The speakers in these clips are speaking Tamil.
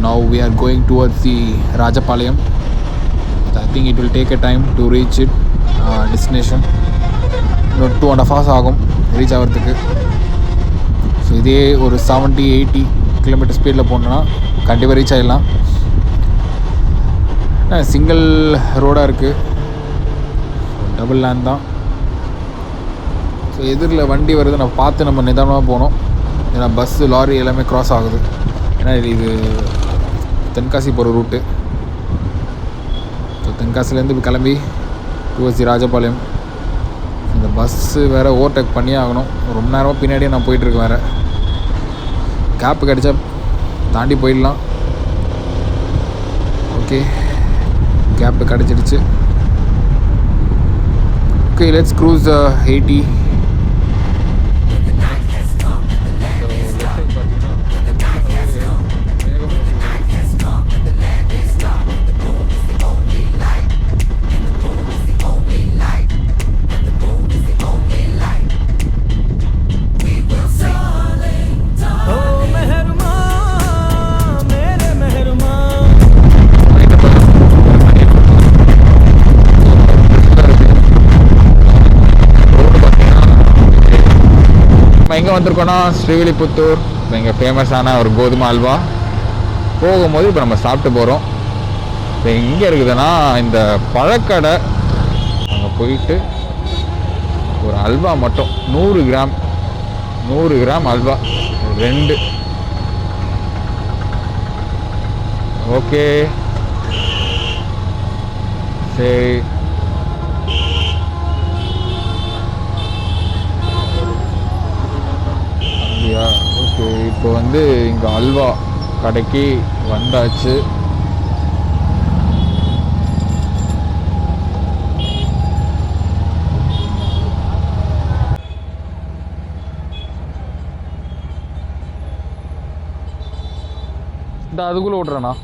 now we are going towards the Rajapalayam. I think it will take a time to reach it destination. இன்னும் 2.5 hours ஆகும் ரீச் ஆகிறதுக்கு. ஸோ இதே ஒரு 70-80 கிலோமீட்டர் ஸ்பீடில் போனோன்னா கண்டிப்பாக ரீச் ஆகிடலாம். சிங்கிள் ரோடாக இருக்குது, டபுள் லேன் தான். ஸோ எதிரில் வண்டி வருது, நம்ம பார்த்து நம்ம நிதானமாக போகணும். ஏன்னா பஸ்ஸு லாரி எல்லாமே க்ராஸ் ஆகுது. ஏன்னா இது தென்காசி போகிற ரூட்டு. ஸோ தென்காசிலேருந்து கிளம்பி டுவர்ட்ஸ் ராஜபாளையம். இந்த பஸ்ஸு வேறு ஓவர்டேக் பண்ணியே ஆகணும். ரொம்ப நேரமாக பின்னாடியே நான் போயிட்டுருக்கேன். வேறு கேப்பு கிடச்சா தாண்டி போயிடலாம். ஓகே, கேப்பு கிடச்சிடுச்சு. Okay, let's cruise 80. எங்கே வந்திருக்கோன்னா ஸ்ரீவில்லிபுத்தூர். இப்போ இங்கே ஃபேமஸான ஒரு கோதுமை அல்வா. போகும்போது இப்போ நம்ம சாப்பிட்டு போகிறோம். இப்போ எங்கே இருக்குதுன்னா இந்த பழக்கடை. அங்கே போயிட்டு ஒரு அல்வா மட்டும் 100 கிராம் அல்வா 2. ஓகே சரி. ஓகே, இப்போ வந்து இங்கே அல்வா கடைக்கு வந்தாச்சு. இந்த அதுக்குள்ளே விட்றேண்ணா.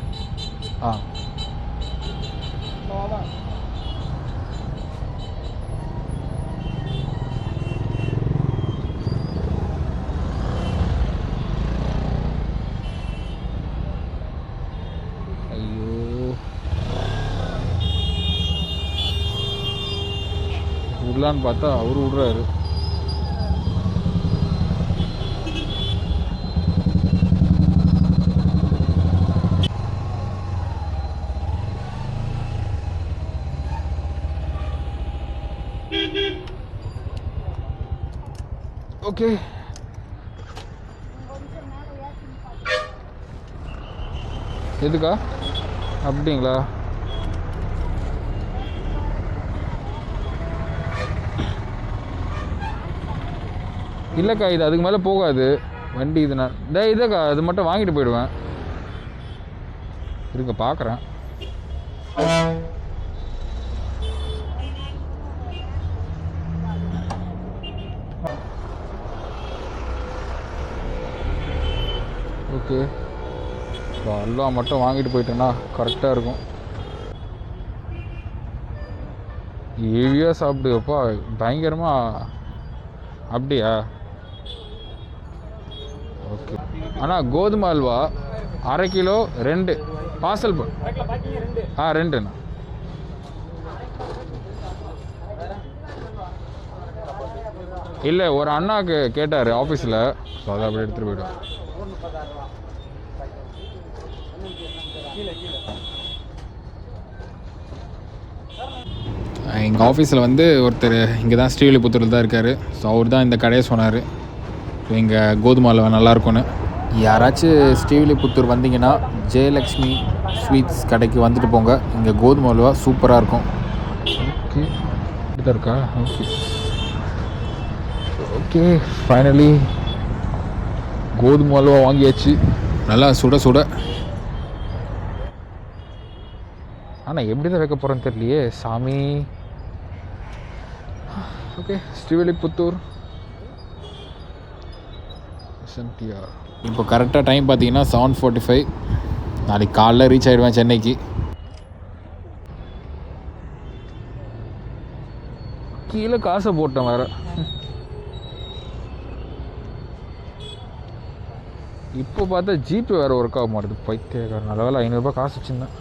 விடலான்னு பார்த்தா அவரு விடுறாரு. ஓகே, எதுக்கா அப்படிங்களா? இல்லைக்கா, இது அதுக்கு மேலே போகாது வண்டி. இது நான் இதக்கா இது மட்டும் வாங்கிட்டு போயிடுவேன். இருக்க பார்க்குறேன். ஓகே, அல்வா மட்டும் வாங்கிட்டு போயிட்டேன்னா கரெக்டாக இருக்கும். ஹெவியாக சாப்பிடுப்பா, பயங்கரமாக. அப்படியா? ஓகே. ஆனால் கோதுமை அல்வா 1/2 கிலோ 2 பார்சல் 2ண்ணா. இல்லை, ஒரு அண்ணாவுக்கு கேட்டார் ஆஃபீஸில். ஸோ அதை அப்படி எடுத்துகிட்டு போய்டுவார். எங்கள் ஆஃபீஸில் வந்து ஒருத்தர் இங்கே தான் ஸ்ரீவில்லிபுத்தூரில் தான் இருக்கார். ஸோ அவர் தான் இந்த கடையை சொன்னார். ஸோ இங்கே கோதுமை அல்வா நல்லாயிருக்கும்னு. யாராச்சும் ஸ்ரீவில்லிபுத்தூர் வந்தீங்கன்னா ஜெயலக்ஷ்மி ஸ்வீட்ஸ் கடைக்கு வந்துட்டு போங்க. இங்கே கோதுமை அல்வா சூப்பராக இருக்கும். ஓகே, இப்படி தான் இருக்கா? ஓகே ஓகே, ஃபைனலி கோதுமை அல்வா வாங்கியாச்சு. நல்லா சுட சுட. ஆனால் எப்படி தான் வைக்க போகிறேன்னு தெரியலையே சாமி. Okay, Srivilliputhur SMTR. இப்போ கரெக்டாக டைம் பார்த்தீங்கன்னா 7:45. நாளைக்கு காலைல ரீச் ஆகிடுவேன் சென்னைக்கு. கீழே காசை போட்டேன் வேறு. இப்போ பார்த்தா ஜிபே வேறு ஒர்க் ஆக மாட்டேது பைத்தியக்காரன். நல்ல வேலை 500 காசு வச்சுருந்தேன்.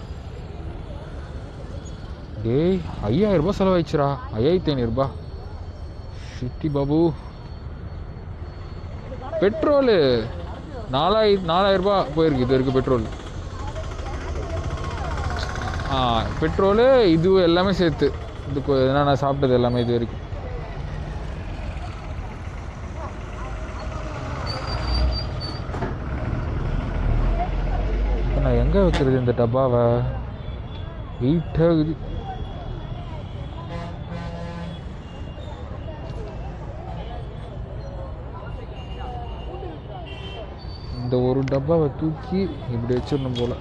டேய் 5000 செலவாயிடுச்சுரா. 5500. சிட்டி பாபு. பெட்ரோலு 4000 போயிருக்கு இது வரைக்கும் பெட்ரோல். பெட்ரோலு இது எல்லாமே சேர்த்து இதுக்கு என்னென்ன சாப்பிட்டது எல்லாமே இது வரைக்கும். இப்போ நான் எங்கே வைக்கிறது இந்த டப்பாவை? வெயிட்டாகுது. இந்த ஒரு டப்பாவை தூக்கி இப்படி வச்சிடணும் போல்.